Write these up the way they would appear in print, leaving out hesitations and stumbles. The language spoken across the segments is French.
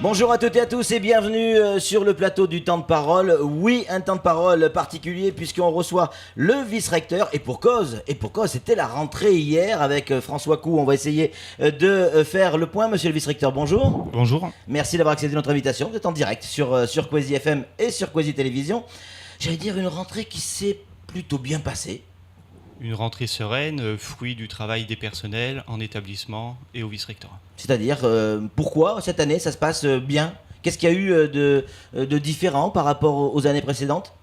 Bonjour à toutes et à tous et bienvenue sur le plateau du temps de parole. Oui, un temps de parole particulier puisqu'on reçoit le vice-recteur et pour cause, c'était la rentrée hier avec François Cou. On va essayer de faire le point. Monsieur le vice-recteur, bonjour. Bonjour. Merci d'avoir accepté notre invitation. Vous êtes en direct sur Quasi FM et sur Quasi Télévision. J'allais dire une rentrée qui s'est plutôt bien passée. Une rentrée sereine, fruit du travail des personnels en établissement et au vice-rectorat. C'est-à-dire, pourquoi cette année ça se passe bien? Qu'est-ce qu'il y a eu de différent par rapport aux années précédentes?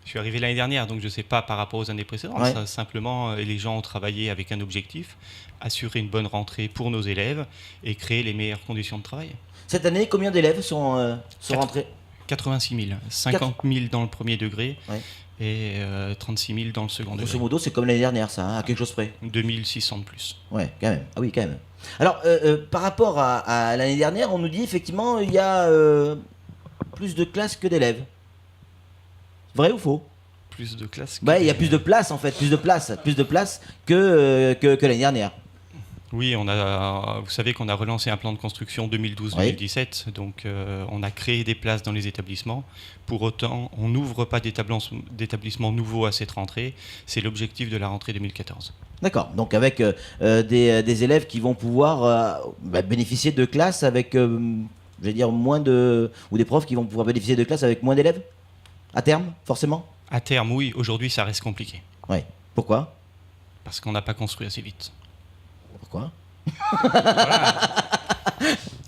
Je suis arrivé l'année dernière, donc je ne sais pas par rapport aux années précédentes. Ouais. Ça, simplement, les gens ont travaillé avec un objectif, assurer une bonne rentrée pour nos élèves et créer les meilleures conditions de travail. Cette année, combien d'élèves sont rentrés? 86 000, 50 000 dans le premier degré, ouais, et 36 000 dans le second degré. Grosso modo, c'est comme l'année dernière, ça, hein, à quelque chose près. 2600 de plus. Ouais, quand même. Ah oui, quand même. Alors, par rapport à l'année dernière, on nous dit effectivement il y a plus de classes que d'élèves. Vrai ou faux? Plus de classes. Ouais, il y a plus de places en fait, plus de places que l'année dernière. Oui, vous savez qu'on a relancé un plan de construction 2012-2017, oui. Donc on a créé des places dans les établissements. Pour autant, on n'ouvre pas d'établissements nouveaux à cette rentrée. C'est l'objectif de la rentrée 2014. D'accord, donc avec des élèves qui vont pouvoir bénéficier de classes avec, je vais dire, ou des profs qui vont pouvoir bénéficier de classes avec moins d'élèves, à terme, forcément? À terme, oui. Aujourd'hui, ça reste compliqué. Oui. Pourquoi? Parce qu'on n'a pas construit assez vite. Pourquoi? Voilà.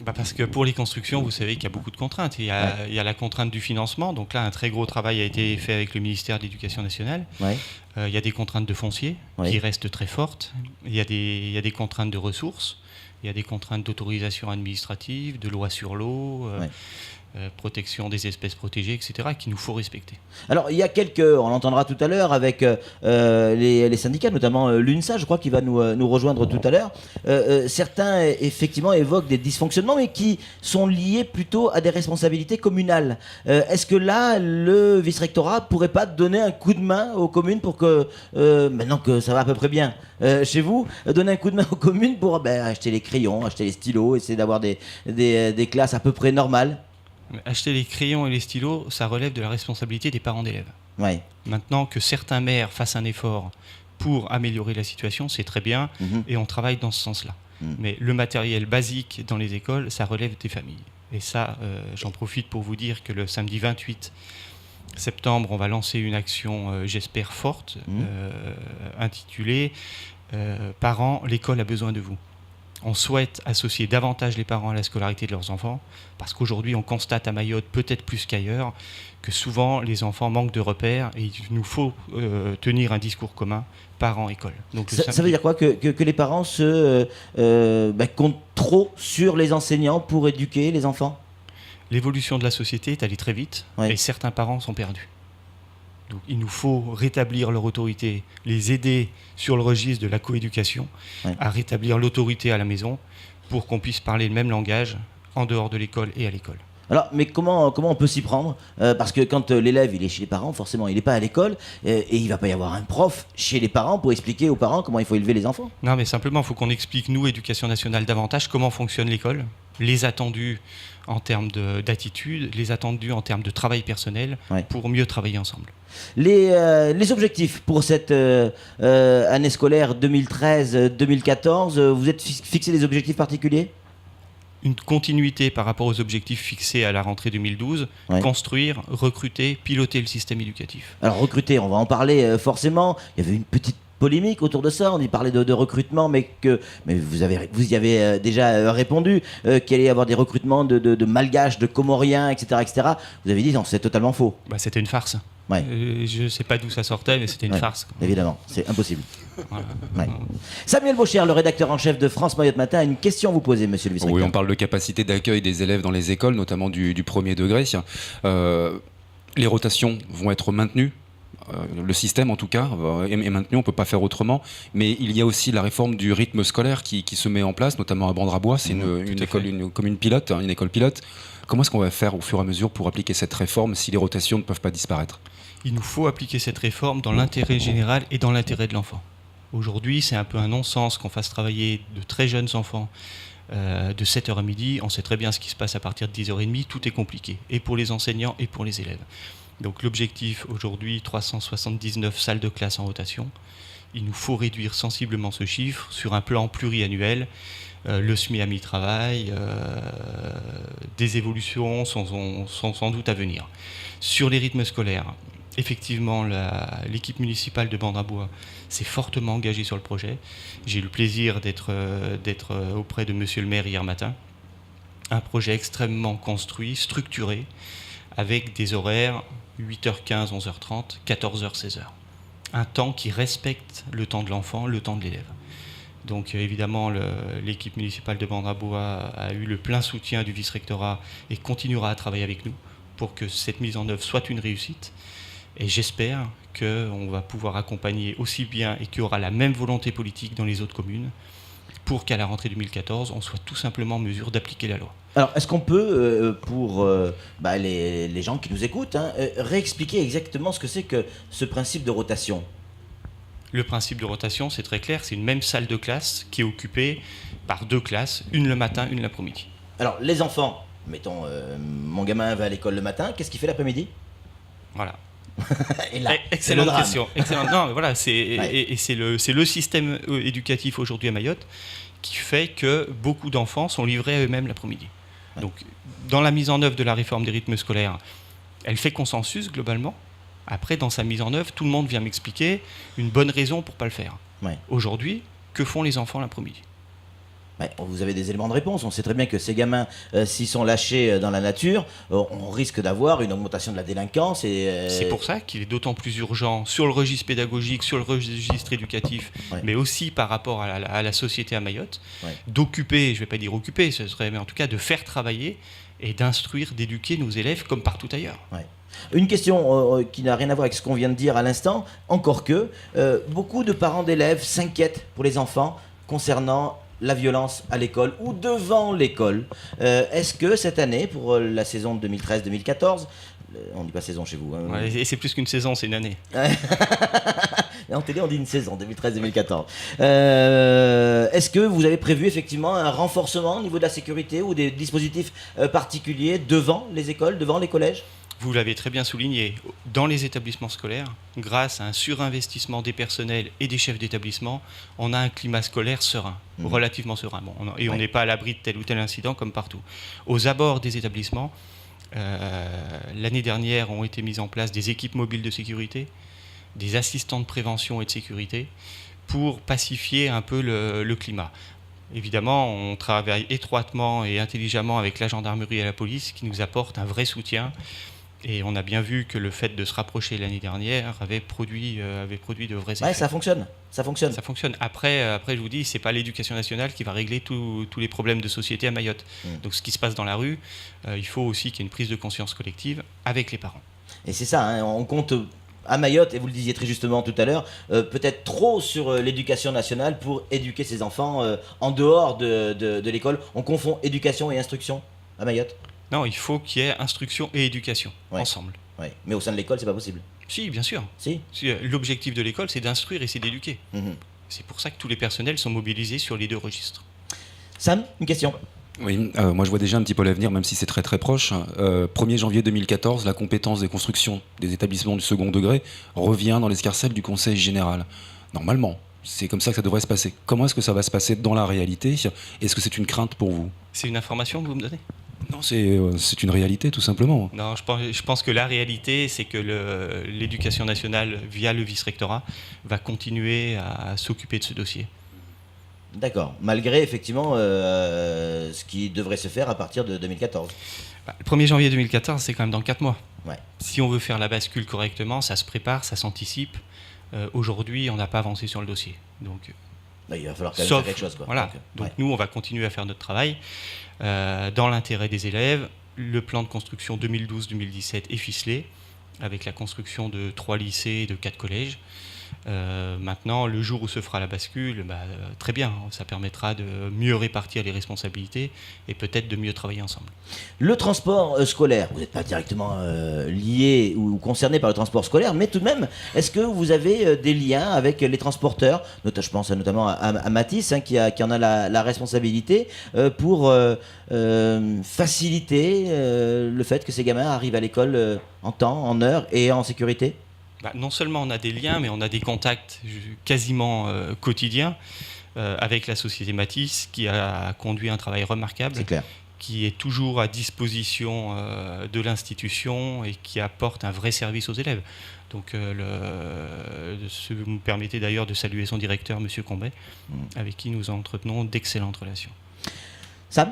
Parce que pour les constructions, vous savez qu'il y a beaucoup de contraintes. Il y a la contrainte du financement. Donc là, un très gros travail a été fait avec le ministère de l'Éducation nationale. Ouais. Il y a des contraintes de foncier qui restent très fortes. Il y a des contraintes de ressources. Il y a des contraintes d'autorisation administrative, de loi sur l'eau. Protection des espèces protégées, etc., qu'il nous faut respecter. Alors, il y a on l'entendra tout à l'heure avec les syndicats, notamment l'UNSA, je crois qu'il va nous rejoindre tout à l'heure. Certains, effectivement, évoquent des dysfonctionnements, mais qui sont liés plutôt à des responsabilités communales. Est-ce que là, le vice-rectorat ne pourrait pas donner un coup de main aux communes pour que, maintenant que ça va à peu près bien chez vous, donner un coup de main aux communes pour acheter les crayons, acheter les stylos, essayer d'avoir des classes à peu près normales? Acheter les crayons et les stylos, ça relève de la responsabilité des parents d'élèves. Ouais. Maintenant que certains maires fassent un effort pour améliorer la situation, c'est très bien, et on travaille dans ce sens-là. Mais le matériel basique dans les écoles, ça relève des familles. Et ça, j'en profite pour vous dire que le samedi 28 septembre, on va lancer une action, j'espère, forte, intitulée « Parents, l'école a besoin de vous ». On souhaite associer davantage les parents à la scolarité de leurs enfants, parce qu'aujourd'hui, on constate à Mayotte, peut-être plus qu'ailleurs, que souvent, les enfants manquent de repères, et il nous faut tenir un discours commun, parents-école. Donc, ça veut dire quoi? Que les parents comptent trop sur les enseignants pour éduquer les enfants? L'évolution de la société est allée très vite, et certains parents sont perdus. Donc, il nous faut rétablir leur autorité, les aider sur le registre de la coéducation, à rétablir l'autorité à la maison pour qu'on puisse parler le même langage en dehors de l'école et à l'école. Alors, mais comment on peut s'y prendre? Parce que quand l'élève il est chez les parents, forcément il n'est pas à l'école, et il ne va pas y avoir un prof chez les parents pour expliquer aux parents comment il faut élever les enfants. Non, mais simplement, il faut qu'on explique, nous, Éducation nationale, davantage comment fonctionne l'école, les attendus en termes d'attitude, les attendus en termes de travail personnel, pour mieux travailler ensemble. Les objectifs pour cette année scolaire 2013-2014, vous êtes fixé des objectifs particuliers? Une continuité par rapport aux objectifs fixés à la rentrée 2012, construire, recruter, piloter le système éducatif. Alors recruter, on va en parler forcément. Il y avait une petite polémique autour de ça, on y parlait de recrutement, mais vous y avez déjà répondu, qu'il allait y avoir des recrutements de malgaches, de comoriens, etc. Vous avez dit non, c'est totalement faux. C'était une farce. Je ne sais pas d'où ça sortait, mais c'était une farce. Évidemment, c'est impossible. Voilà. Samuel Baucher, le rédacteur en chef de France Mayotte Matin, a une question à vous poser, monsieur le vice-recteur. Oui, on parle de capacité d'accueil des élèves dans les écoles, notamment du premier degré. Les rotations vont être maintenues. Le système en tout cas est maintenu, on ne peut pas faire autrement, mais il y a aussi la réforme du rythme scolaire qui se met en place, notamment à Bandrabois. C'est une école, une commune pilote, une école pilote. Comment est-ce qu'on va faire au fur et à mesure pour appliquer cette réforme si les rotations ne peuvent pas disparaître ? Il nous faut appliquer cette réforme dans l'intérêt général et dans l'intérêt de l'enfant. Aujourd'hui, c'est un peu un non-sens qu'on fasse travailler de très jeunes enfants de 7h à midi. On sait très bien ce qui se passe à partir de 10h30. Tout est compliqué, et pour les enseignants et pour les élèves. Donc l'objectif aujourd'hui, 379 salles de classe en rotation. Il nous faut réduire sensiblement ce chiffre sur un plan pluriannuel. Le SMI a mis travail, des évolutions sont sans doute à venir. Sur les rythmes scolaires, effectivement, l'équipe municipale de Bandrabois s'est fortement engagée sur le projet. J'ai eu le plaisir d'être auprès de monsieur le maire hier matin. Un projet extrêmement construit, structuré, avec des horaires 8h15, 11h30, 14h, 16h. Un temps qui respecte le temps de l'enfant, le temps de l'élève. Donc évidemment, l'équipe municipale de Bandrabois a eu le plein soutien du vice-rectorat et continuera à travailler avec nous pour que cette mise en œuvre soit une réussite. Et j'espère qu'on va pouvoir accompagner aussi bien et qu'il y aura la même volonté politique dans les autres communes pour qu'à la rentrée 2014, on soit tout simplement en mesure d'appliquer la loi. Alors, est-ce qu'on peut, pour les gens qui nous écoutent, réexpliquer exactement ce que c'est que ce principe de rotation ? Le principe de rotation, c'est très clair, c'est une même salle de classe qui est occupée par 2 classes, une le matin, une l'après-midi. Alors, les enfants, mettons, mon gamin va à l'école le matin, qu'est-ce qu'il fait l'après-midi ? Voilà. Et là, excellente question. Excellente. Non, mais voilà, c'est le système éducatif aujourd'hui à Mayotte qui fait que beaucoup d'enfants sont livrés à eux-mêmes l'après-midi. Ouais. Donc, dans la mise en œuvre de la réforme des rythmes scolaires, elle fait consensus globalement. Après, dans sa mise en œuvre, tout le monde vient m'expliquer une bonne raison pour ne pas le faire. Ouais. Aujourd'hui, que font les enfants l'après-midi ? Ouais, vous avez des éléments de réponse. On sait très bien que ces gamins, s'ils sont lâchés dans la nature, on risque d'avoir une augmentation de la délinquance. C'est pour ça qu'il est d'autant plus urgent sur le registre pédagogique, sur le registre éducatif, ouais. Mais aussi par rapport à la société à Mayotte, ouais. D'occuper, je ne vais pas dire occuper, ce serait, mais en tout cas de faire travailler et d'instruire, d'éduquer nos élèves comme partout ailleurs. Ouais. Une question qui n'a rien à voir avec ce qu'on vient de dire à l'instant, encore que beaucoup de parents d'élèves s'inquiètent pour les enfants concernant la violence à l'école ou devant l'école. Est-ce que cette année, pour la saison 2013-2014, on ne dit pas saison chez vous. Hein, ouais, et c'est plus qu'une saison, c'est une année. En télé, on dit une saison, 2013-2014. Est-ce que vous avez prévu effectivement un renforcement au niveau de la sécurité ou des dispositifs particuliers devant les écoles, devant les collèges ? Vous l'avez très bien souligné, dans les établissements scolaires, grâce à un surinvestissement des personnels et des chefs d'établissement, on a un climat scolaire serein, relativement serein. Bon, on n'est pas à l'abri de tel ou tel incident comme partout. Aux abords des établissements, l'année dernière ont été mises en place des équipes mobiles de sécurité, des assistants de prévention et de sécurité, pour pacifier un peu le climat. Évidemment, on travaille étroitement et intelligemment avec la gendarmerie et la police qui nous apportent un vrai soutien. Et on a bien vu que le fait de se rapprocher l'année dernière avait produit de vrais effets. Ouais, ça fonctionne. Ça fonctionne. Après, je vous dis, c'est pas l'éducation nationale qui va régler tous les problèmes de société à Mayotte. Donc, ce qui se passe dans la rue, il faut aussi qu'il y ait une prise de conscience collective avec les parents. Et c'est ça, hein, on compte à Mayotte, et vous le disiez très justement tout à l'heure, peut-être trop sur l'éducation nationale pour éduquer ses enfants en dehors de l'école. On confond éducation et instruction à Mayotte ? Non, il faut qu'il y ait instruction et éducation ensemble. Ouais. Mais au sein de l'école, c'est pas possible. Si, bien sûr. Si. L'objectif de l'école, c'est d'instruire et c'est d'éduquer. C'est pour ça que tous les personnels sont mobilisés sur les 2 registres. Sam, une question ? Oui, moi je vois déjà un petit peu l'avenir, même si c'est très très proche. 1er janvier 2014, la compétence des constructions des établissements du second degré revient dans l'escarcelle du Conseil général. Normalement, c'est comme ça que ça devrait se passer. Comment est-ce que ça va se passer dans la réalité ? Est-ce que c'est une crainte pour vous ? C'est une information que vous me donnez ? Non, c'est une réalité, tout simplement. Non, je pense que la réalité, c'est que l'éducation nationale, via le vice-rectorat, va continuer à s'occuper de ce dossier. D'accord, malgré effectivement ce qui devrait se faire à partir de 2014. Le 1er janvier 2014, c'est quand même dans 4 mois. Ouais. Si on veut faire la bascule correctement, ça se prépare, ça s'anticipe. Aujourd'hui, on n'a pas avancé sur le dossier. Donc, il va falloir quand même faire quelque chose. Quoi. Voilà. Donc nous, on va continuer à faire notre travail dans l'intérêt des élèves. Le plan de construction 2012-2017 est ficelé, avec la construction de 3 lycées et de 4 collèges. Maintenant, le jour où se fera la bascule, très bien, ça permettra de mieux répartir les responsabilités et peut-être de mieux travailler ensemble. Le transport scolaire, vous n'êtes pas directement lié ou concerné par le transport scolaire, mais tout de même, est-ce que vous avez des liens avec les transporteurs, je pense notamment à Mathis, qui en a la responsabilité, pour faciliter le fait que ces gamins arrivent à l'école en temps, en heure et en sécurité ? Non seulement on a des liens, mais on a des contacts quasiment quotidiens avec la société Mathis, qui a conduit un travail remarquable, qui est toujours à disposition de l'institution et qui apporte un vrai service aux élèves. Donc, vous me permettez d'ailleurs de saluer son directeur, M. Combet, avec qui nous entretenons d'excellentes relations. Sam ?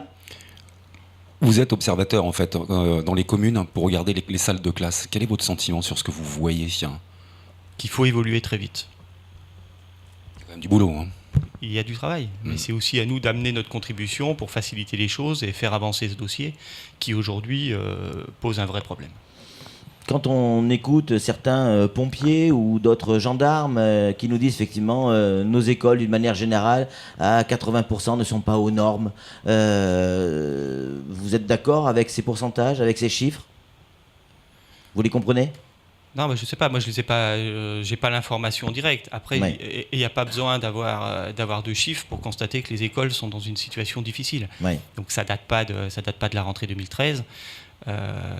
Vous êtes observateur en fait dans les communes pour regarder les salles de classe. Quel est votre sentiment sur ce que vous voyez ? Qu'il faut évoluer très vite. Il y a quand même du boulot. Il y a du travail, mais c'est aussi à nous d'amener notre contribution pour faciliter les choses et faire avancer ce dossier qui aujourd'hui pose un vrai problème. Quand on écoute certains pompiers ou d'autres gendarmes qui nous disent effectivement nos écoles d'une manière générale à 80% ne sont pas aux normes, vous êtes d'accord avec ces pourcentages, avec ces chiffres ? Vous les comprenez ? Non, je ne sais pas. Moi, je les ai pas. J'ai pas l'information directe. Après, il n'y a pas besoin d'avoir de chiffres pour constater que les écoles sont dans une situation difficile. Donc, ça date pas de la rentrée 2013.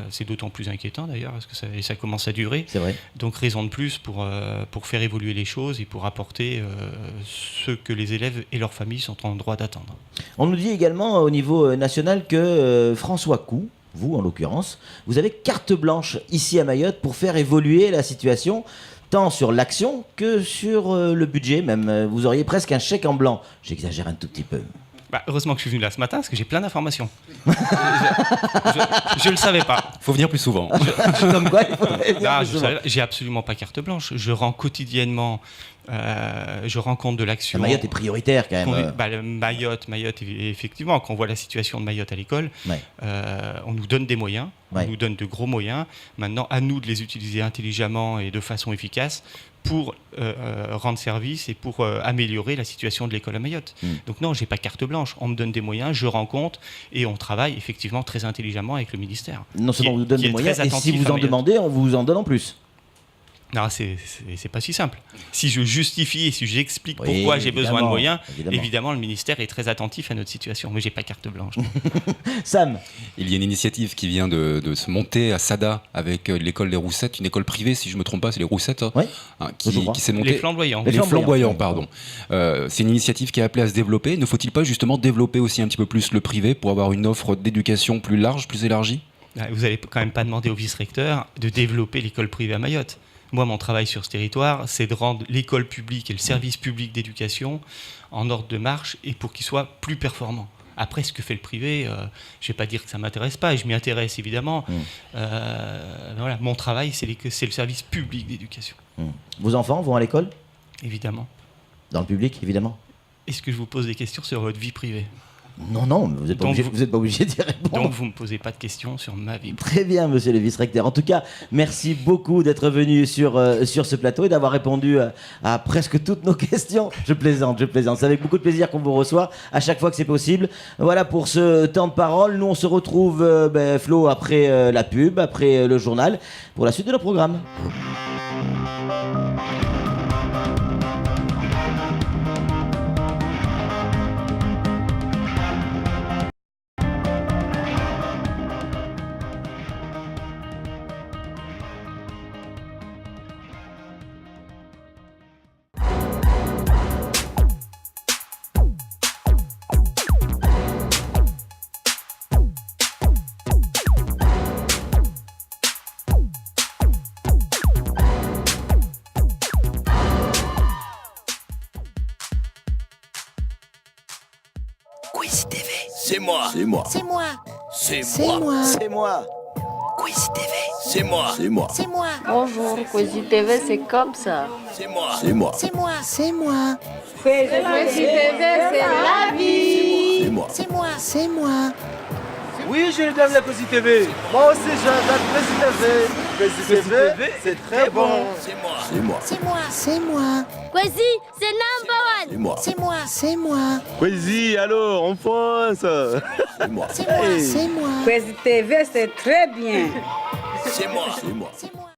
C'est d'autant plus inquiétant d'ailleurs parce que ça commence à durer. C'est vrai. Donc, raison de plus pour faire évoluer les choses et pour apporter ce que les élèves et leurs familles sont en droit d'attendre. On nous dit également au niveau national que François Coux, vous en l'occurrence, vous avez carte blanche ici à Mayotte pour faire évoluer la situation, tant sur l'action que sur le budget même. Vous auriez presque un chèque en blanc. J'exagère un tout petit peu. Heureusement que je suis venu là ce matin parce que j'ai plein d'informations. Je le savais pas. Il faut venir plus souvent. Comme quoi, il faudrait venir plus souvent. J'ai absolument pas carte blanche. Je rends quotidiennement... je rends compte de l'action. Mayotte est prioritaire quand même. Mayotte, effectivement, quand on voit la situation de Mayotte à l'école, on nous donne des moyens, on nous donne de gros moyens. Maintenant, à nous de les utiliser intelligemment et de façon efficace pour rendre service et pour améliorer la situation de l'école à Mayotte. Donc non, j'ai pas carte blanche. On me donne des moyens, je rends compte et on travaille effectivement très intelligemment avec le ministère. Non seulement on vous donne des moyens, et si vous en demandez, on vous en donne en plus. Non, c'est pas si simple. Si je justifie et si j'explique pourquoi j'ai besoin de moyens, évidemment, le ministère est très attentif à notre situation. Mais j'ai pas carte blanche. Sam ? Il y a une initiative qui vient de se monter à Sada avec l'école des Roussettes, une école privée, si je me trompe pas, c'est les Roussettes, qui s'est montée. Les Flamboyants. Les Flamboyants, pardon. C'est une initiative qui est appelée à se développer. Ne faut-il pas justement développer aussi un petit peu plus le privé pour avoir une offre d'éducation plus large, plus élargie ? Vous n'allez quand même pas demander au vice-recteur de développer l'école privée à Mayotte. Moi, mon travail sur ce territoire, c'est de rendre l'école publique et le service public d'éducation en ordre de marche et pour qu'il soit plus performant. Après, ce que fait le privé, je ne vais pas dire que ça ne m'intéresse pas, et je m'y intéresse évidemment. Voilà, mon travail, c'est le service public d'éducation. Vos enfants vont à l'école ? Évidemment. Dans le public, évidemment. Est-ce que je vous pose des questions sur votre vie privée ? Non, vous n'êtes pas obligé d'y répondre. Donc vous ne me posez pas de questions sur ma vie. Très bien, monsieur le vice-recteur. En tout cas, merci beaucoup d'être venu sur ce plateau et d'avoir répondu à presque toutes nos questions. Je plaisante. C'est avec beaucoup de plaisir qu'on vous reçoit à chaque fois que c'est possible. Voilà pour ce temps de parole. Nous, on se retrouve, Flo, après la pub, après le journal, pour la suite de nos programmes. Quizy TV. C'est moi. C'est moi. C'est moi. C'est moi. C'est moi. Quizy TV. C'est moi. C'est moi. C'est moi. Bonjour, Quizy TV, c'est comme ça. C'est moi. C'est moi. C'est moi. C'est moi. Quizy TV, c'est la vie. C'est moi. C'est moi. C'est moi. Oui, je l'aime la Quizy TV. Moi aussi, j'aime la Quizy TV. c'est très bon. C'est moi. C'est moi. C'est moi. Kwesi, c'est number one. C'est moi. C'est moi. C'est moi. Kwesi, alors, on fonce. C'est moi. C'est moi. C'est moi. Kwesi TV, c'est très bien. C'est moi. C'est moi. C'est moi.